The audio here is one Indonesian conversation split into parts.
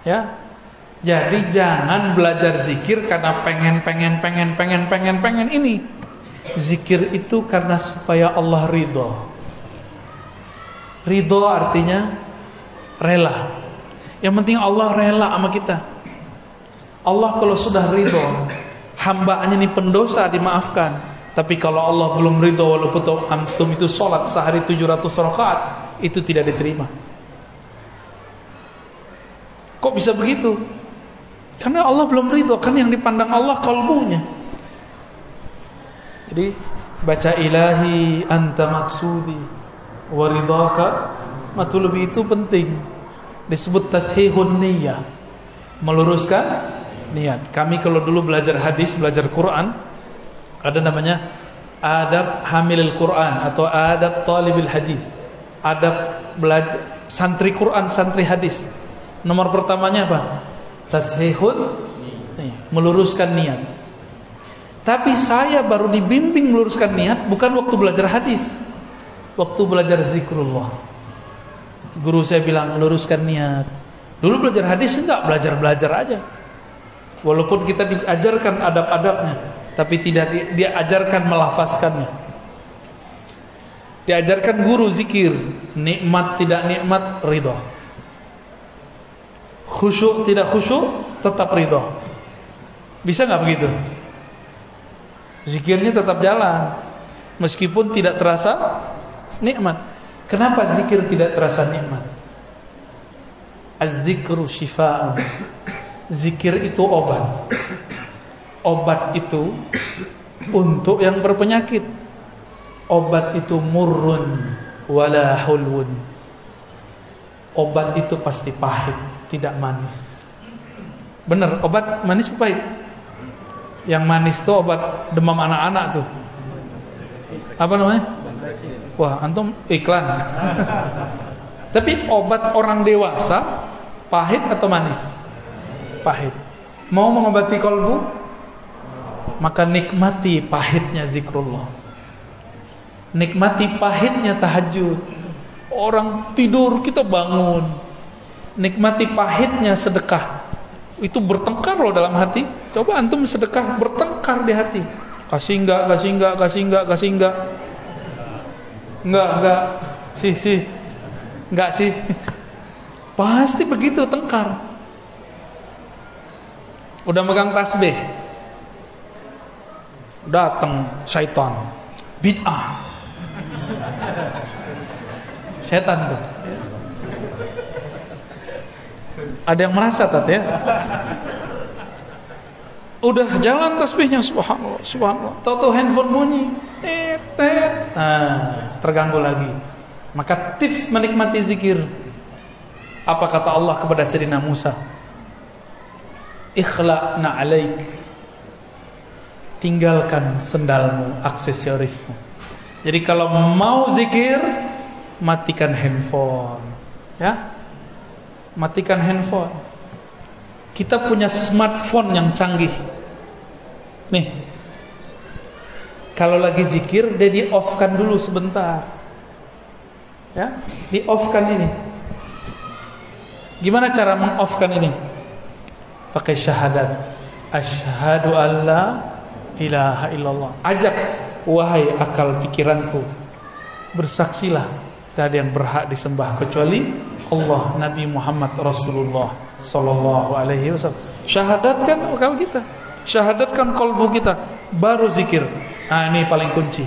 Ya. Jadi jangan belajar zikir karena pengen ini. Zikir itu karena supaya Allah ridho. Ridho artinya rela. Yang penting Allah rela sama kita. Allah kalau sudah ridho, hambanya ini pendosa dimaafkan. Tapi kalau Allah belum ridho, walaupun antum itu sholat sehari 700 rakaat, itu tidak diterima. Kok bisa begitu? Karena Allah belum ridho. Kan yang dipandang Allah kalbunya. Jadi baca ilahi anta maksudi wa ridhaka matlubi itu penting. Disebut tashihun niyyah, meluruskan niat. Kami kalau dulu belajar hadis, belajar Quran, ada namanya adab hamilil Quran atau adab talibil hadis. Adab belajar santri Quran, santri hadis. Nomor pertamanya apa? Tashihun, meluruskan niat. Tapi saya baru dibimbing meluruskan niat bukan waktu belajar hadis, waktu belajar zikrullah. Guru saya bilang luruskan niat. Dulu belajar hadis enggak, belajar aja. Walaupun kita diajarkan adab-adabnya, tapi tidak diajarkan melafazkannya. Diajarkan guru zikir, nikmat tidak nikmat ridho. Khusyuk tidak khusyuk tetap ridho. Bisa nggak begitu? Zikirnya tetap jalan meskipun tidak terasa nikmat. Kenapa zikir tidak terasa nikmat? Az-zikru syifa'un. Zikir itu obat. Obat itu untuk yang berpenyakit. Obat itu murrun wala hulwun. Obat itu pasti pahit, tidak manis. Bener, obat manis apa pahit? Yang manis tuh obat demam anak-anak tuh. Apa namanya? Wah, antum iklan. Tapi obat orang dewasa pahit atau manis? Pahit. Mau mengobati kalbu? Maka nikmati pahitnya zikrullah. Nikmati pahitnya tahajud. Orang tidur kita bangun. Nikmati pahitnya sedekah. Itu bertengkar loh dalam hati. Coba antum sedekah, bertengkar di hati. Kasih enggak. Enggak. Sih. Enggak sih. Pasti begitu tengkar. Udah megang tasbih, datang syaitan, bid'ah. Setan tuh. Ada yang merasa ya? Udah jalan tasbihnya, subhanallah. Tahu handphone bunyi, terganggu lagi. Maka tips menikmati zikir. Apa kata Allah kepada Sayyidina Musa? Ikhla'na alaik. Tinggalkan sendalmu, aksesorismu. Jadi kalau mau zikir, matikan handphone. Ya? Matikan handphone. Kita punya smartphone yang canggih. Nih. Kalau lagi zikir, dia di-off-kan dulu sebentar. Ya, di-off-kan ini. Gimana cara meng-off-kan ini? Pakai syahadat. Asyhadu alla ilaha illallah. Ajak, wahai akal pikiranku, bersaksilah tidak ada yang berhak disembah kecuali Allah, Nabi Muhammad Rasulullah sallallahu alaihi wasallam. Syahadatkan akal kita, syahadatkan kalbu kita, baru zikir. Nah, ini paling kunci.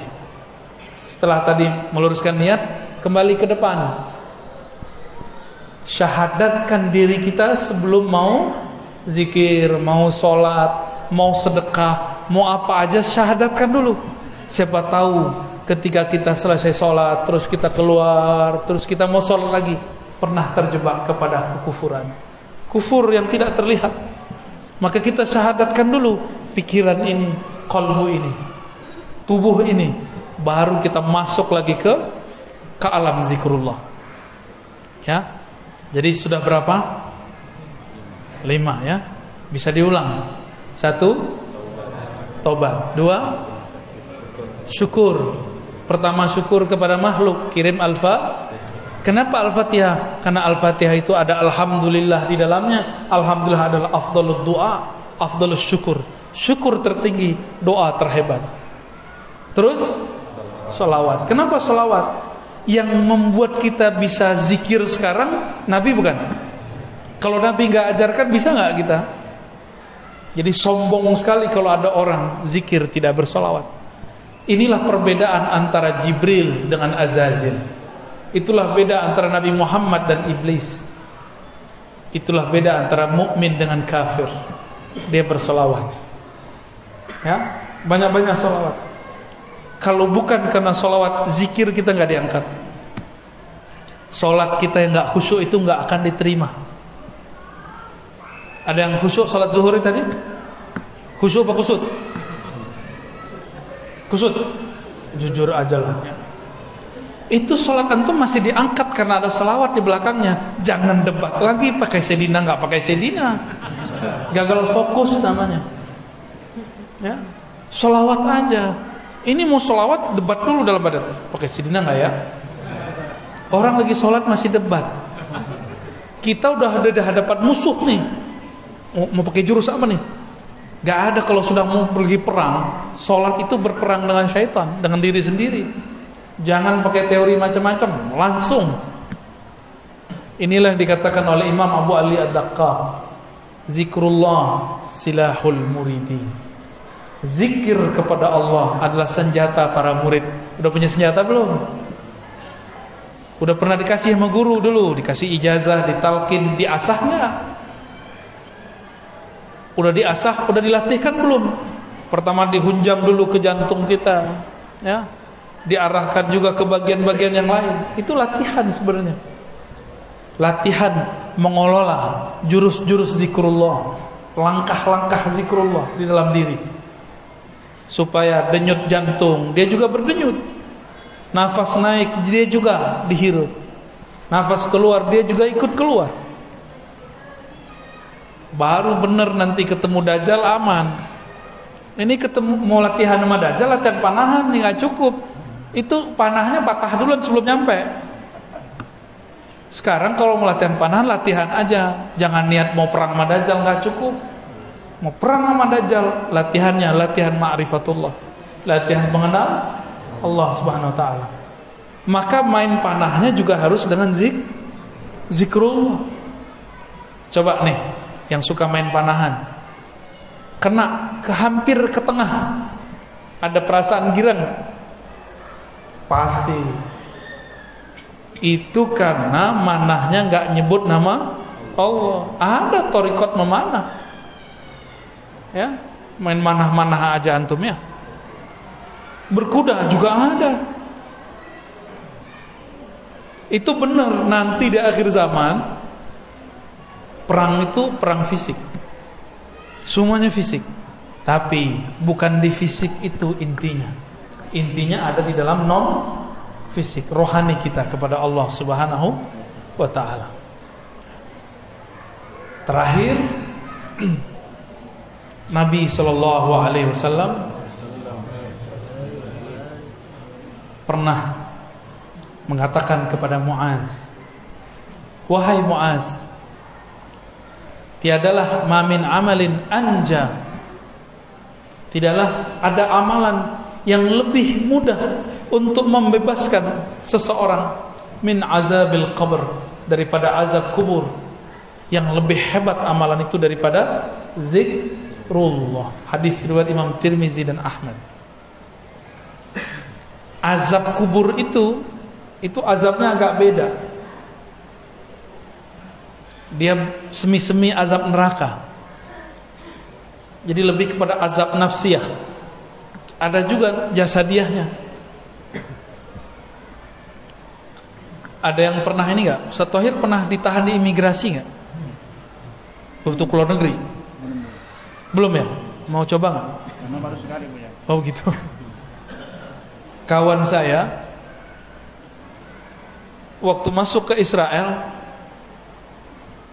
Setelah tadi meluruskan niat, kembali ke depan. Syahadatkan diri kita sebelum mau zikir, mau sholat, mau sedekah, mau apa aja, syahadatkan dulu. Siapa tahu ketika kita selesai sholat, terus kita keluar, terus kita mau sholat lagi, pernah terjebak kepada kekufuran, kufur yang tidak terlihat. Maka kita syahadatkan dulu pikiran ini, qalbu ini, tubuh ini, baru kita masuk lagi ke alam zikrullah. Ya, jadi sudah berapa? 5 ya. Bisa diulang. 1, tobat. 2, syukur. Pertama syukur kepada makhluk, kirim Kenapa Al-Fatihah? Karena Al-Fatihah itu ada alhamdulillah di dalamnya. Alhamdulillah adalah afdhalud du'a, afdhalus syukur. Syukur tertinggi, doa terhebat. Terus sholawat. Kenapa sholawat? Yang membuat kita bisa zikir sekarang Nabi bukan? Kalau Nabi nggak ajarkan, bisa nggak kita? Jadi sombong sekali kalau ada orang zikir tidak bersolawat. Inilah perbedaan antara Jibril dengan Azazil. Itulah beda antara Nabi Muhammad dan iblis. Itulah beda antara mukmin dengan kafir. Dia bersolawat. Ya, banyak-banyak solawat. Kalau bukan karena solawat, zikir kita nggak diangkat. Solat kita yang nggak khusyuk itu nggak akan diterima. Ada yang khusyuk salat zuhur tadi? Khusyuk apa kusut? Kusut. Jujur aja lah. Itu salat antum masih diangkat karena ada selawat di belakangnya. Jangan debat lagi pakai sedina nggak pakai sedina. Gagal fokus namanya. Ya, selawat aja. Ini mau selawat, debat dulu dalam badan. Pakai sedina nggak ya? Orang lagi sholat masih debat. Kita udah ada di hadapan musuh nih. Mau pakai jurus apa nih? Gak ada. Kalau sudah mau pergi perang, sholat itu berperang dengan syaitan, dengan diri sendiri. Jangan pakai teori macam-macam, langsung. Inilah yang dikatakan oleh Imam Abu Ali Ad-Daqqaq, zikrullah silahul muridin. Zikir kepada Allah adalah senjata para murid. Udah punya senjata belum? Udah pernah dikasih sama guru dulu, dikasih ijazah, ditalkin, diasah nggak? Udah diasah, udah dilatihkan belum? Pertama dihunjam dulu ke jantung kita, ya, diarahkan juga ke bagian-bagian yang lain. Itu latihan sebenarnya. Latihan mengelola jurus-jurus zikrullah, langkah-langkah zikrullah di dalam diri, supaya denyut jantung dia juga berdenyut. Nafas naik dia juga dihirup, nafas keluar dia juga ikut keluar. Baru benar nanti ketemu Dajjal aman. Ini ketemu mau latihan sama Dajjal, latihan panahan nih nggak cukup. Itu panahnya patah duluan sebelum nyampe. Sekarang kalau mau latihan panahan, latihan aja. Jangan niat mau perang sama Dajjal, nggak cukup. Mau perang sama Dajjal, latihannya latihan ma'rifatullah, latihan mengenal Allah Subhanahu wa taala. Maka main panahnya juga harus dengan zikrullah. Coba nih yang suka main panahan, kena hampir ke tengah, ada perasaan girang? Pasti itu karena manahnya nggak nyebut nama Allah. Ada thariqat memanah, ya, main manah-manah aja antum ya. Berkuda juga ada. Itu benar, nanti di akhir zaman perang itu perang fisik. Semuanya fisik. Tapi bukan di fisik itu intinya. Intinya ada di dalam non fisik, rohani kita kepada Allah Subhanahu wa taala. Terakhir Nabi sallallahu alaihi wasallam pernah mengatakan kepada Muaz, wahai Muaz, tiadalah mamin amalin anja, tidaklah ada amalan yang lebih mudah untuk membebaskan seseorang min azabil qabr, daripada azab kubur. Yang lebih hebat amalan itu daripada zikrullah. Hadis riwayat Imam Tirmizi dan Ahmad. Azab kubur itu azabnya agak beda. Dia semi-semi azab neraka. Jadi lebih kepada azab nafsiyah. Ada juga jasadiahnya. Ada yang pernah ini enggak? Ustaz Thohir pernah ditahan di imigrasi enggak? Untuk keluar negeri? Belum ya? Mau coba enggak? Karena baru sekali punya. Oh gitu. Kawan saya waktu masuk ke Israel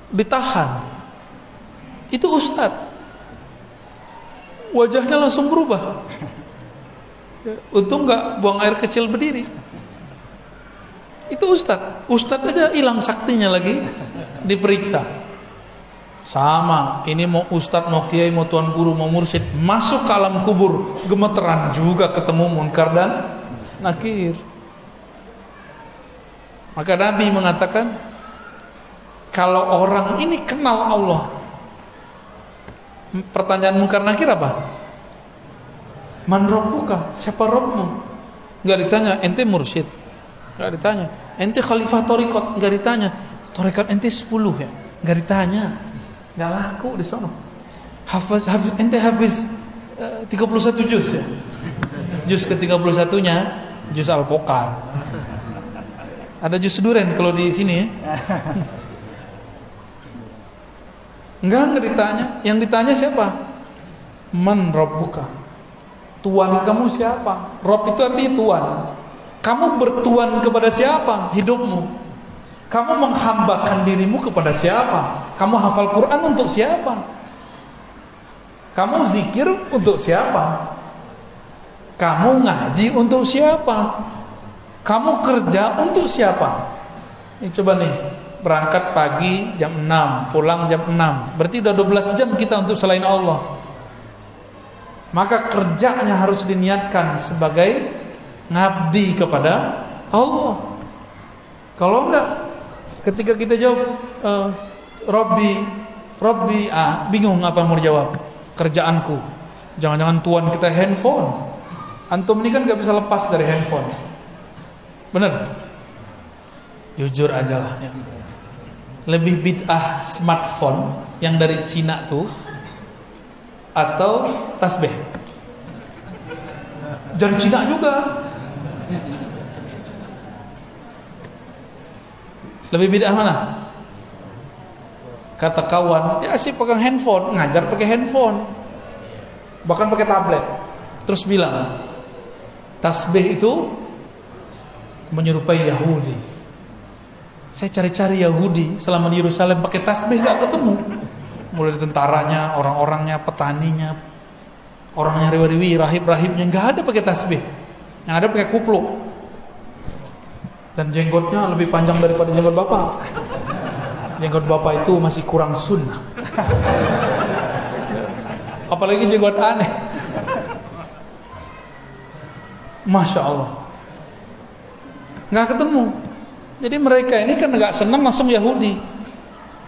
ditahan. Itu ustadz, wajahnya langsung berubah. Untung gak buang air kecil berdiri. Itu ustadz aja hilang saktinya lagi diperiksa. Sama, ini mau ustadz, mau kiai, mau tuan guru, mau mursyid, masuk ke alam kubur gemeteran juga ketemu munkar dan nakir. Maka Nabi mengatakan, kalau orang ini kenal Allah, pertanyaan munkar nakir apa? Man rabbuka? Siapa Rabbmu? Enggak ditanya, ente mursyid. Enggak ditanya, ente khalifah thariqat. Enggak ditanya, thariqat ente 10 ya. Enggak ditanya. Enggak laku di sono. Ente hafiz 31 juz ya. Juz ke-31-nya juz Al-Poqar. Ada juz duren kalau di sini ya. Enggak ditanya. Yang ditanya siapa? Man rabbuka? Tuhan kamu siapa? Rob itu artinya Tuhan. Kamu bertuan kepada siapa hidupmu? Kamu menghambakan dirimu kepada siapa? Kamu hafal Quran untuk siapa? Kamu zikir untuk siapa? Kamu ngaji untuk siapa? Kamu kerja untuk siapa? Ini coba nih, berangkat pagi jam 6, pulang jam 6. Berarti udah 12 jam kita untuk selain Allah. Maka kerjanya harus diniatkan sebagai ngabdi kepada Allah. Kalau enggak, ketika kita jawab Robbi, bingung apa mau jawab. Kerjaanku. Jangan-jangan tuan kita handphone. Antum ini kan enggak bisa lepas dari handphone. Benar? Jujur aja lah ya. Lebih bid'ah smartphone yang dari Cina tuh atau tasbih? Dari Cina juga. Lebih bid'ah mana? Kata kawan, ya sih pegang handphone, ngajar pakai handphone, bahkan pakai tablet. Terus bilang, tasbih itu menyerupai Yahudi. Saya cari-cari Yahudi selama di Yerusalem pakai tasbih gak ketemu. Mulai dari tentaranya, orang-orangnya, petaninya, orangnya riwi-riwi, rahib-rahibnya, nggak ada pakai tasbih. Yang ada pakai kupluk. Dan jenggotnya lebih panjang daripada jenggot bapak. Jenggot bapak itu masih kurang sunnah. Apalagi jenggot aneh. Masya Allah. Nggak ketemu. Jadi mereka ini kan nggak senang langsung Yahudi.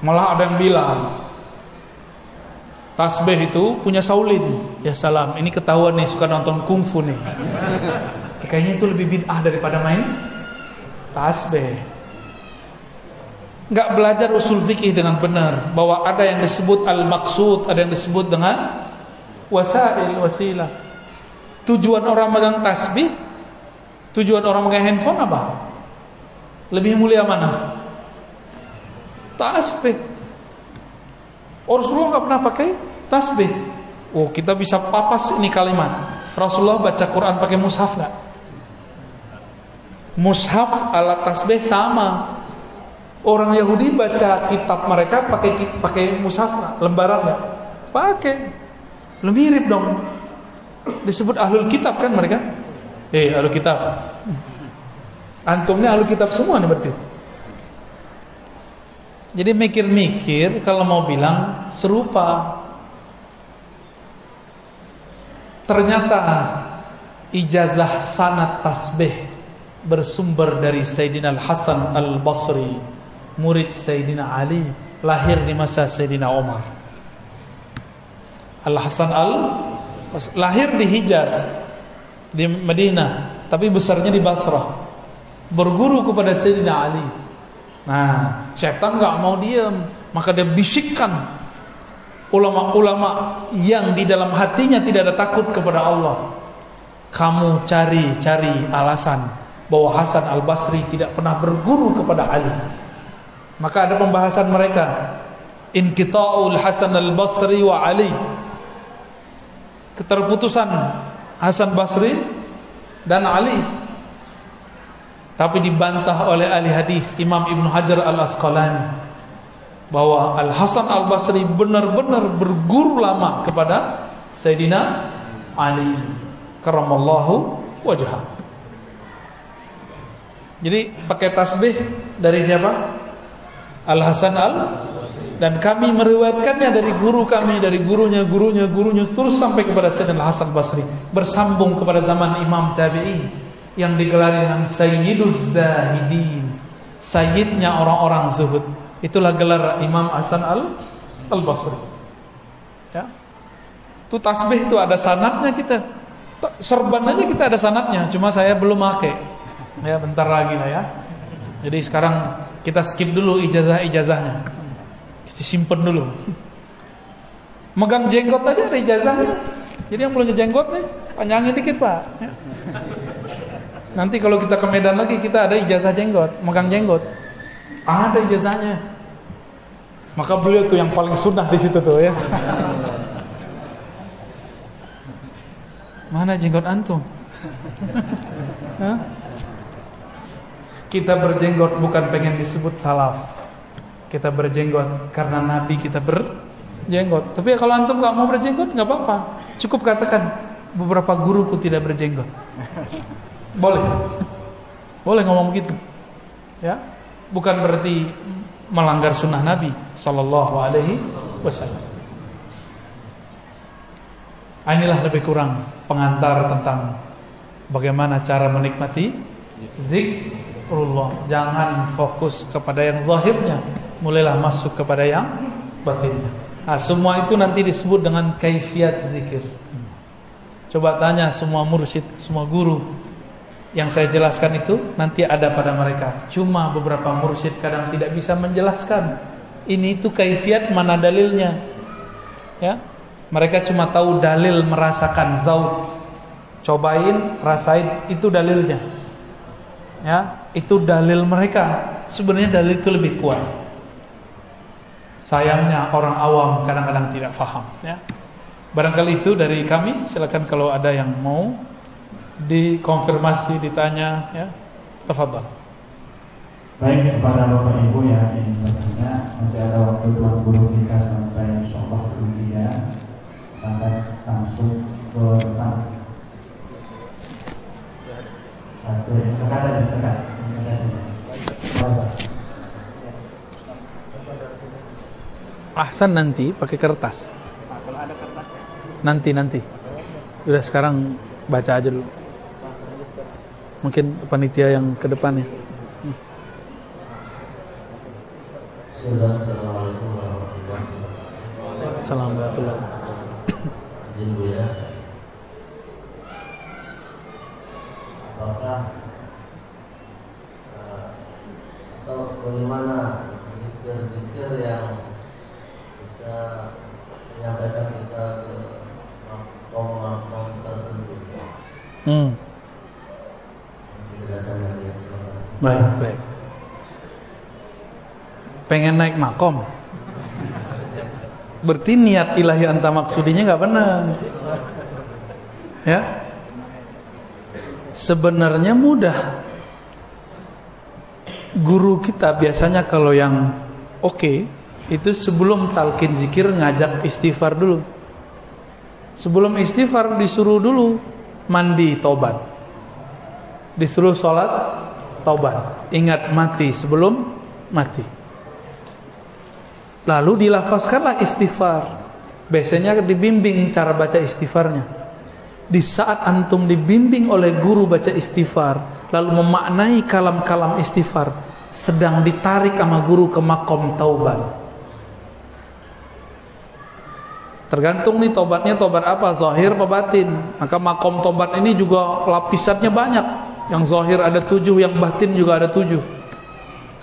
Malah ada yang bilang, tasbih itu punya Saulin. Ya salam, ini ketahuan nih suka nonton kungfu nih. Kayaknya itu lebih bid'ah daripada main tasbih. Enggak belajar usul fikih dengan benar, bahwa ada yang disebut al-maqsud, ada yang disebut dengan wasail, wasilah. Tujuan orang megang tasbih, tujuan orang megang handphone apa? Lebih mulia mana? Tasbih. Rasulullah nggak pernah pakai tasbih. Oh, kita bisa papas ini kalimat. Rasulullah baca Quran pakai mushaf nggak? Mushaf alat tasbih sama. Orang Yahudi baca kitab mereka pakai mushaf nggak? Lembaran nggak? Pakai. Lu mirip dong. Disebut ahlul kitab kan mereka? Ahlul kitab. Antumnya ahlul kitab semua nih berarti. Jadi mikir-mikir kalau mau bilang serupa. Ternyata ijazah sanad tasbih bersumber dari Sayyidina Al-Hasan Al-Basri, murid Sayyidina Ali, lahir di masa Sayyidina Umar. Al-Hasan lahir di Hijaz, di Madinah, tapi besarnya di Basrah. Berguru kepada Sayyidina Ali. Nah, syaitan gak mau diam, maka dia bisikkan ulama-ulama yang di dalam hatinya tidak ada takut kepada Allah. Kamu cari alasan bahwa Hasan Al-Basri tidak pernah berguru kepada Ali. Maka ada pembahasan mereka, inqita'ul Hasan Al-Basri wa Ali, keterputusan Hasan Basri dan Ali. Tapi dibantah oleh ahli hadis Imam Ibn Hajar Al-Asqalani bahwa Al-Hasan Al-Basri benar-benar berguru lama kepada Sayyidina Ali karramallahu wajhah. Jadi pakai tasbih dari siapa? Al-Hasan dan kami meriwayatkannya dari guru kami, dari gurunya terus sampai kepada Sayyidina Al-Hasan Basri, bersambung kepada zaman Imam Tabi'in yang digelari dengan Sayyiduz Zahidin, sayyidnya orang-orang zuhud. Itulah gelar Imam Hasan Al-Basri. Ya. Itu tasbih itu ada sanadnya kita. Serban aja kita ada sanadnya, cuma saya belum pakai. Ya, bentar lagi lah ya. Jadi sekarang kita skip dulu ijazahnya. Disimpan dulu. Megang jenggot aja ada ijazahnya. Jadi yang punya jenggot nih, panjangin dikit Pak. Ya. Nanti kalau kita ke Medan lagi kita ada ijazah jenggot, megang jenggot. Ada ijazahnya. Maka beliau tuh yang paling sunnah di situ tuh ya. Mana jenggot antum? Hah? Kita berjenggot bukan pengen disebut salaf. Kita berjenggot karena Nabi kita berjenggot. Tapi kalau antum gak mau berjenggot gak apa-apa. Cukup katakan beberapa guruku tidak berjenggot. Boleh. Boleh ngomong begitu. Ya. Bukan berarti melanggar sunnah Nabi sallallahu alaihi wasallam. Inilah lebih kurang pengantar tentang bagaimana cara menikmati zikrullah. Jangan fokus kepada yang zahirnya, mulailah masuk kepada yang batinnya. Nah, semua itu nanti disebut dengan kaifiat zikir. Coba tanya semua mursyid, semua guru, yang saya jelaskan itu nanti ada pada mereka. Cuma beberapa mursyid kadang tidak bisa menjelaskan. Ini itu kaifiat, mana dalilnya? Ya, mereka cuma tahu dalil merasakan zauq. Cobain, rasain, itu dalilnya. Ya, itu dalil mereka. Sebenarnya dalil itu lebih kuat. Sayangnya orang awam kadang-kadang tidak faham. Ya, barangkali itu dari kami. Silakan kalau ada yang mau dikonfirmasi, ditanya, ya, tafadhal. Baik, kepada Bapak Ibu yang ingin bertanya, masih ada waktu buat guru kita sampai insyaallah kemudian akan langsung ke depan. Satu yang dekat. Ahsan nanti pakai kertas. Kalau ada kertas ya. Nanti. Udah sekarang baca aja dulu. Mungkin panitia yang ke depannya. Assalamualaikum warahmatullahi wabarakatuh. Assalamualaikum. Izin Bu ya. Apakah atau bagaimana zikir-zikir yang bisa menyampaikan kita ke makom tertentu? Penjelasannya ya. Baik. Pengen naik makom, berarti niat ilahi anta maksudinya nggak benar. Ya, sebenarnya mudah. Guru kita biasanya kalau yang oke, itu sebelum talqin zikir ngajak istighfar dulu. Sebelum istighfar disuruh dulu mandi taubat, disuruh sholat taubat, ingat mati sebelum mati. Lalu dilafazkanlah istighfar. Biasanya dibimbing cara baca istighfarnya. Di saat antum dibimbing oleh guru baca istighfar, lalu memaknai kalam-kalam istighfar, sedang ditarik sama guru ke makom taubat. Tergantung nih taubatnya taubat apa, zahir apa batin. Maka makom taubat ini juga lapisannya banyak. Yang zahir ada 7, yang batin juga ada 7.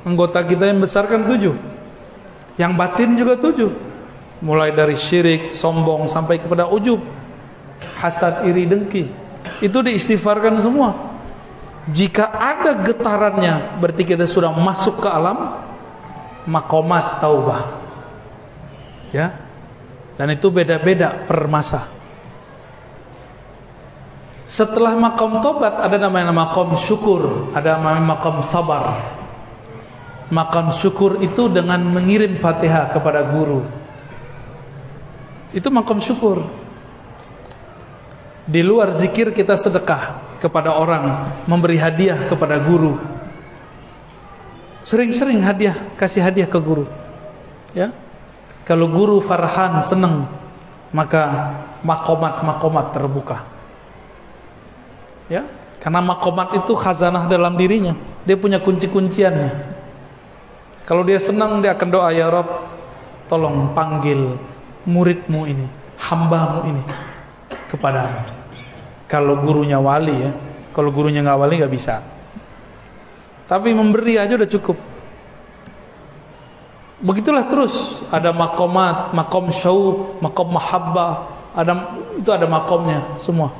Anggota kita yang besar kan 7. Yang batin juga 7. Mulai dari syirik, sombong, sampai kepada ujub, hasad, iri, dengki. Itu diistighfarkan semua. Jika ada getarannya, berarti kita sudah masuk ke alam makomat taubah. Ya. Dan itu beda-beda per masa. Setelah makom taubat ada namanya makom syukur, ada namanya makom sabar. Makom syukur itu dengan mengirim Fatihah kepada guru. Itu makom syukur. Di luar zikir kita sedekah kepada orang, memberi hadiah kepada guru. Sering-sering kasih hadiah ke guru. Ya. Kalau guru farhan, senang, maka makomat terbuka. Ya, karena makomat itu khazanah dalam dirinya. Dia punya kunci-kunciannya. Kalau dia senang, dia akan doa, ya Rabb, tolong panggil muridmu ini, hambamu ini kepadamu. Kalau gurunya wali ya, kalau gurunya nggak wali nggak bisa. Tapi memberi aja udah cukup. Begitulah terus, ada makomat, makom syauq, makom mahabbah, ada makomnya semua.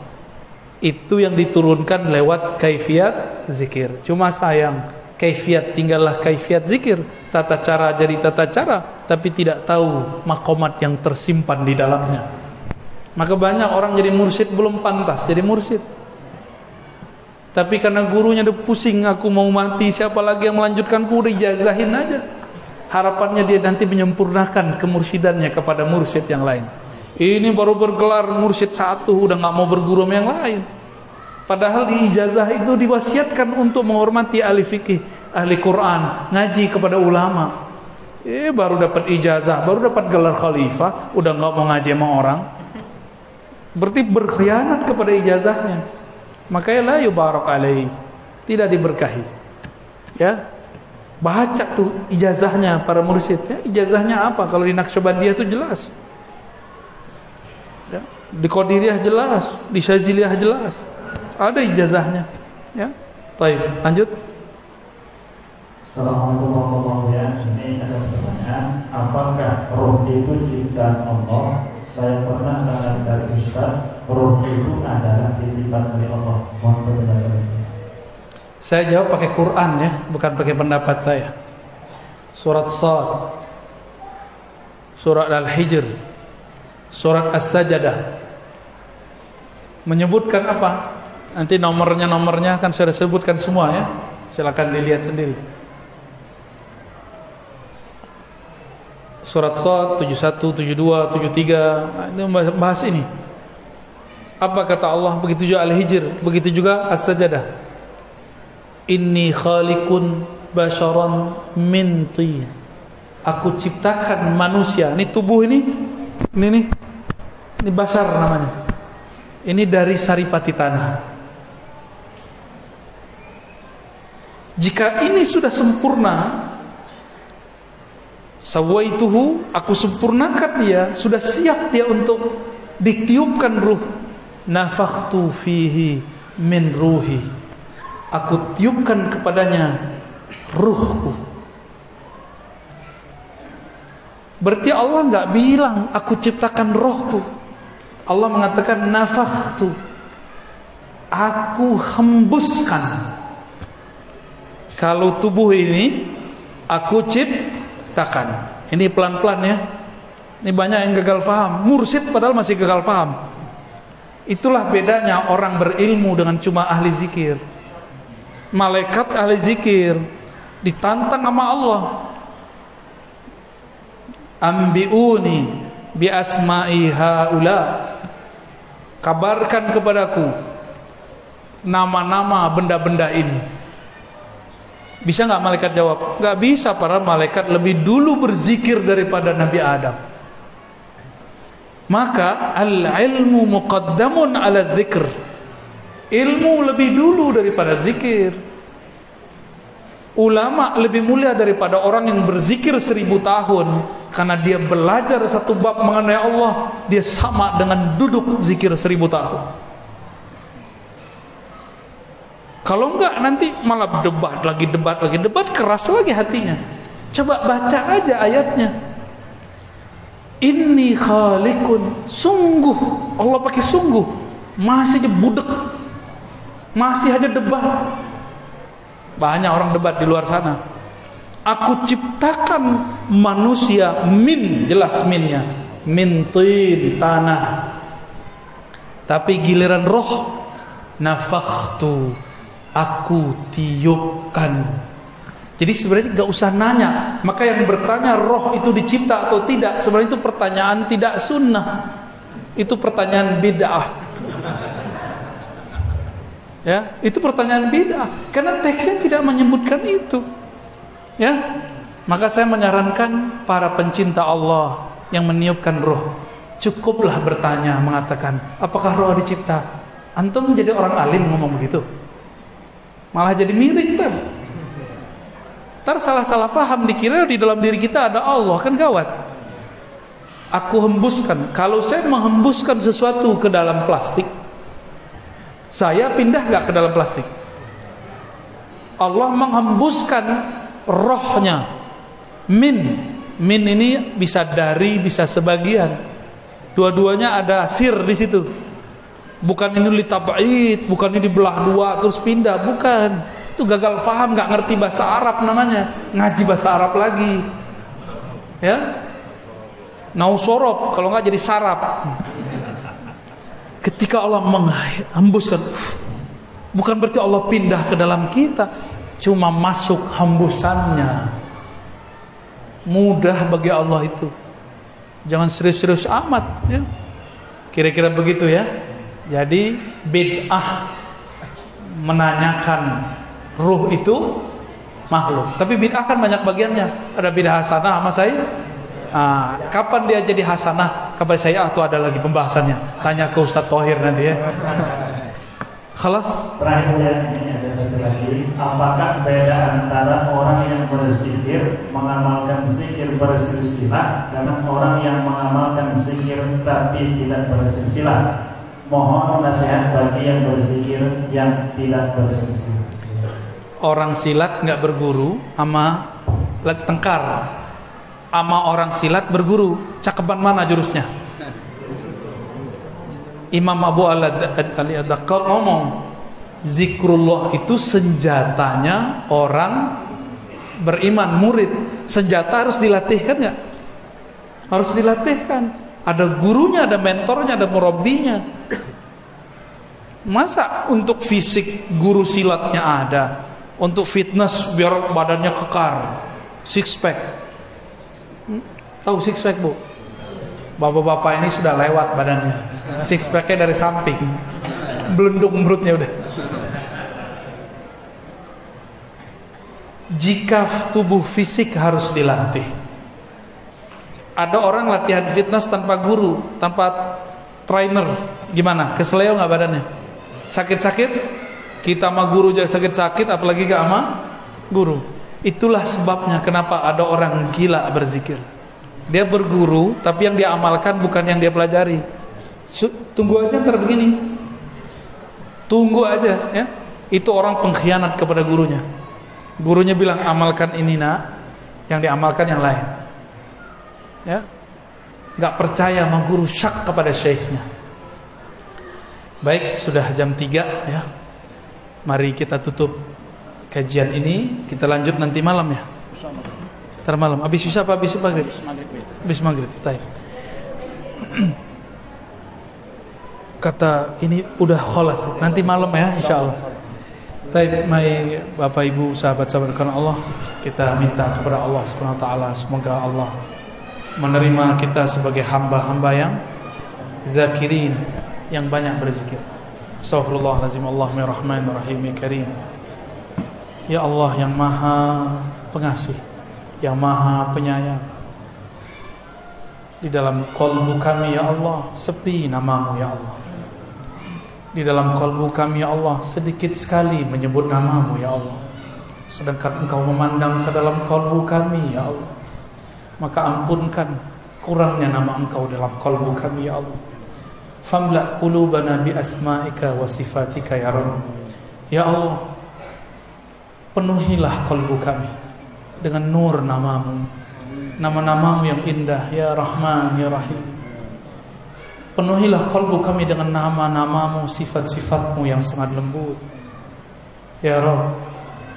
Itu yang diturunkan lewat kaifiat zikir. Cuma sayang, kaifiat tinggallah kaifiat zikir, tata cara jadi tata cara, tapi tidak tahu makomat yang tersimpan di dalamnya. Maka banyak orang jadi mursyid belum pantas jadi mursyid. Tapi karena gurunya udah pusing, aku mau mati, siapa lagi yang melanjutkanku, udah ijazahin aja. Harapannya dia nanti menyempurnakan kemursidannya kepada mursyid yang lain. Ini baru bergelar mursyid 1, udah gak mau berguru sama yang lain. Padahal di ijazah itu diwasiatkan untuk menghormati ahli fikih, ahli Quran, ngaji kepada ulama. Baru dapat ijazah, baru dapat gelar khalifah, udah gak mau ngaji sama orang. Berarti berkhianat kepada ijazahnya. Makanya la yubarak alaih, tidak diberkahi. Ya, baca tuh ijazahnya para mursyid. Ya, ijazahnya apa? Kalau di Naqsyabandiyah itu jelas. Ya, di Qadiriyah jelas, di Syaziliyah jelas. Ada ijazahnya. Ya, baik. Lanjut. Assalamualaikum warahmatullahi wabarakatuh. Ini ada pertanyaan, apakah roh itu ciptaan Allah? Saya pernah dengar dari Ustaz, roh itu adalah titipan dari Allah. Mohon penjelasannya. Saya jawab pakai Quran ya, bukan pakai pendapat saya. Surat Shad, Surat Al-Hijr, Surat As-Sajdah menyebutkan apa? Nanti nomornya kan saya sebutkan semua ya. Silakan dilihat sendiri. Surat Shad 71, 72, 73 itu bahas ini. Apa kata Allah? Begitu juga Al-Hijr, begitu juga As-Sajdah. Inni khaliqun basharan min tin. Aku ciptakan manusia. Ini tubuh ini bashar namanya. Ini dari saripati tanah. Jika ini sudah sempurna, sawaituhu, aku sempurnakan dia, sudah siap dia untuk ditiupkan ruh. Nafakhtu fihi min ruhi, aku tiupkan kepadanya ruhku. Berarti Allah enggak bilang aku ciptakan rohku. Allah mengatakan nafakhtu, aku hembuskan. Kalau tubuh ini aku ciptakan. Ini pelan-pelan ya. Ini banyak yang gagal paham. Mursyid padahal masih gagal paham. Itulah bedanya orang berilmu dengan cuma ahli zikir. Malaikat ahli zikir ditantang sama Allah. Ambiuni bi asma'i haula. Kabarkan kepadaku nama-nama benda-benda ini. Bisa nggak malaikat jawab? Nggak bisa, para malaikat lebih dulu berzikir daripada Nabi Adam. Maka al-ilmu muqaddamun ala dzikr. Ilmu lebih dulu daripada zikir. Ulama lebih mulia daripada orang yang berzikir 1000 tahun. Karena dia belajar satu bab mengenai Allah, dia sama dengan duduk zikir 1000 tahun. Kalau enggak nanti malah debat lagi, keras lagi hatinya. Coba baca aja ayatnya. Inni khaliqun, sungguh, Allah pakai sungguh. Masih aja budek, masih aja debat. Banyak orang debat di luar sana. Aku ciptakan manusia min, jelas minnya, min tin, tanah. Tapi giliran roh, nafakhtu, aku tiupkan. Jadi sebenarnya gak usah nanya. Maka yang bertanya roh itu dicipta atau tidak, sebenarnya itu pertanyaan tidak sunnah. Itu pertanyaan bid'ah. Ya, itu pertanyaan bid'ah. Karena teksnya tidak menyebutkan itu. Ya, maka saya menyarankan para pencinta Allah yang meniupkan roh, cukuplah bertanya, mengatakan, apakah roh dicipta? Antum jadi orang alim ngomong begitu, malah jadi miring tuh. Ntar salah-salah paham, dikira di dalam diri kita ada Allah, kan gawat. Aku hembuskan. Kalau saya menghembuskan sesuatu ke dalam plastik, saya pindah gak ke dalam plastik? Allah menghembuskan rohnya. Min ini bisa dari, bisa sebagian. Dua-duanya ada sir di situ. Bukan ini litab'id, bukan ini dibelah dua terus pindah, bukan. Itu gagal paham, gak ngerti bahasa Arab namanya. Ngaji bahasa Arab lagi. Ya. Nausorop, kalau gak jadi sarap. Ketika Allah menghembuskan, bukan berarti Allah pindah ke dalam kita, cuma masuk hembusannya. Mudah bagi Allah itu. Jangan serius-serius amat, ya. Kira-kira begitu ya. Jadi bid'ah menanyakan ruh itu makhluk. Tapi bid'ah kan banyak bagiannya. Ada bid'ah hasanah sama saya. Kapan dia jadi hasanah? Kabar saya atau ada lagi pembahasannya? Tanya ke Ustaz Thohir nanti ya. Khalas. Terakhir ya, ini ada satu lagi. Apakah beda antara orang yang berzikir mengamalkan zikir bersilsilah dengan orang yang mengamalkan zikir tapi tidak bersilsilah? Mohon nasihat bagi yang berzikir yang tidak bersilsilah. Orang silat nggak berguru sama tengkar, sama orang silat berguru, cakepan mana jurusnya? Imam Abu Al-Daqqaq ngomong, zikrullah itu senjatanya orang beriman, murid. Senjata harus dilatihkan nggak? Harus dilatihkan. Ada gurunya, ada mentornya, ada murabbinya. Masa untuk fisik guru silatnya ada, untuk fitness biar badannya kekar, six pack. Tahu six pack, Bu? Bapak-bapak ini sudah lewat badannya. Six packnya dari samping, belendung perutnya udah. Jika tubuh fisik harus dilatih. Ada orang latihan fitness tanpa guru, tanpa trainer, gimana? Keseleo nggak badannya? Sakit-sakit? Kita sama guru aja sakit-sakit, apalagi gak sama guru. Itulah sebabnya kenapa ada orang gila berzikir. Dia berguru, tapi yang dia amalkan bukan yang dia pelajari. Tunggu aja ntar begini. Tunggu aja ya. Itu orang pengkhianat kepada gurunya. Gurunya bilang amalkan ini nak, yang diamalkan yang lain. Ya. Gak percaya sama guru, syak kepada syekhnya. Baik, sudah jam 3 ya. Mari kita tutup kajian ini. Kita lanjut nanti malam ya. Ntar malam. Habis bisa apa? Habis maghrib? Habis maghrib. Baik. Kata ini udah kholas. Nanti malam ya insyaallah. Baik, mari Bapak Ibu sahabat-sahabat karena Allah, kita minta kepada Allah Subhanahu wa taala semoga Allah menerima kita sebagai hamba-hamba yang zakirin, yang banyak berzikir. Astaghfirullahaladzim, Allahumma rahmanir rahim ya karim. Ya Allah yang maha pengasih, yang maha penyayang. Di dalam qalbu kami ya Allah sepi namamu ya Allah. Di dalam qalbu kami ya Allah sedikit sekali menyebut namamu ya Allah. Sedangkan Engkau memandang ke dalam qalbu kami ya Allah. Maka ampunkan kurangnya nama Engkau dalam qalbu kami ya Allah. Famla' qulubana bi asma'ika wa sifatika ya Rabb. Ya Allah, penuhilah qalbu kami dengan nur namamu, nama-namamu yang indah ya Rahman ya Rahim. Penuhilah qalbu kami dengan nama-namamu, sifat-sifatmu yang sangat lembut. Ya Rabb,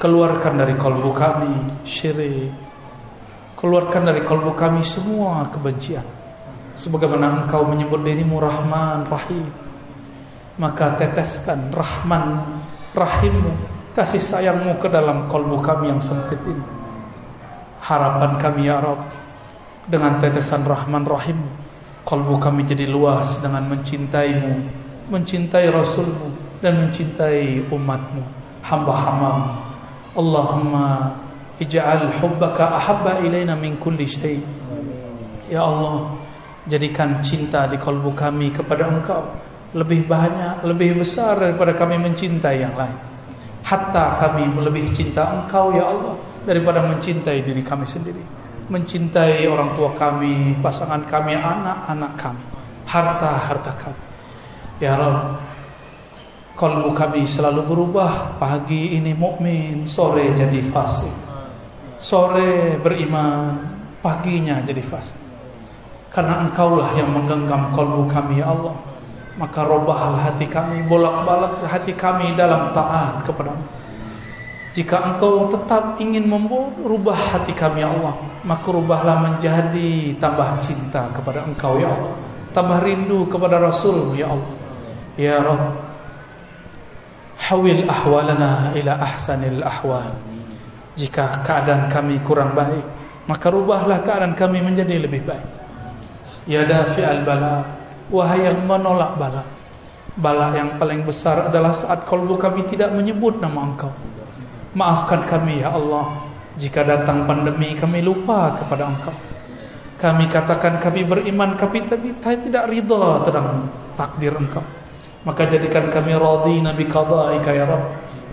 keluarkan dari qalbu kami syirik, keluarkan dari qalbu kami semua kebencian. Sebagaimana Engkau menyebut dirimu Rahman Rahim, maka teteskan Rahman Rahimmu, kasih sayangmu ke dalam qalbu kami yang sempit ini. Harapan kami ya Rabb, dengan tetesan Rahman Rahim, qalbu kami jadi luas dengan mencintaimu, mencintai Rasulmu, dan mencintai umatmu, hamba-hambamu. Allahumma ij'al hubbaka ahabba ilaina min kulli syai. Ya Allah, jadikan cinta di kalbu kami kepada Engkau lebih banyak, lebih besar daripada kami mencintai yang lain. Hatta kami lebih cinta Engkau ya Allah daripada mencintai diri kami sendiri, mencintai orang tua kami, pasangan kami, anak-anak kami, harta-harta kami. Ya Rabb, kalbu kami selalu berubah. Pagi ini mukmin, sore jadi fasik. Sore beriman, paginya jadi fasik. Karena Engkaulah yang menggenggam kalbu kami ya Allah. Maka robahlah hati kami, bolak-balik hati kami dalam taat kepadamu. Jika Engkau tetap ingin merubah hati kami ya Allah, maka rubahlah menjadi tambah cinta kepada Engkau ya Allah, tambah rindu kepada Rasul ya Allah. Ya Rabb, hawil ahwalana ila ahsanil ahwal. Jika keadaan kami kurang baik, maka rubahlah keadaan kami menjadi lebih baik. Ya dafi'al bala, wahai yang menolak bala. Bala yang paling besar adalah saat kalbu kami tidak menyebut nama Engkau. Maafkan kami ya Allah, jika datang pandemi kami lupa kepada Engkau. Kami katakan kami beriman, tapi tidak ridha tentang takdir Engkau. Maka jadikan kami radina bi qada'ika ya Rabb.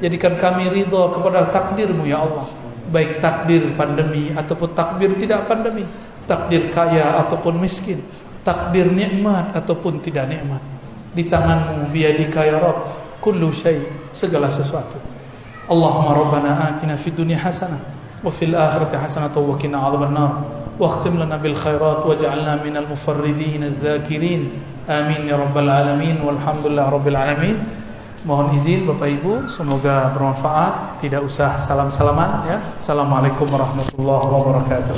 Jadikan kami ridha kepada takdir-Mu ya Allah. Baik takdir pandemi ataupun takdir tidak pandemi, takdir kaya ataupun miskin, takdir nikmat ataupun tidak nikmat. Di tangan-Mu, biyadika ya Rabb, kullu syai, segala sesuatu. Allahumma rabbana atina fid dunya hasanah wa fil akhirati hasanah wa qina adzabannar. واختم لنا بالخيرات واجعلنا من المفردين الذاكرين آمين يا رب العالمين والحمد لله رب العالمين. Mohon izin Bapak Ibu, semoga bermanfaat. Tidak usah salam-salaman ya. Assalamualaikum warahmatullahi wabarakatuh.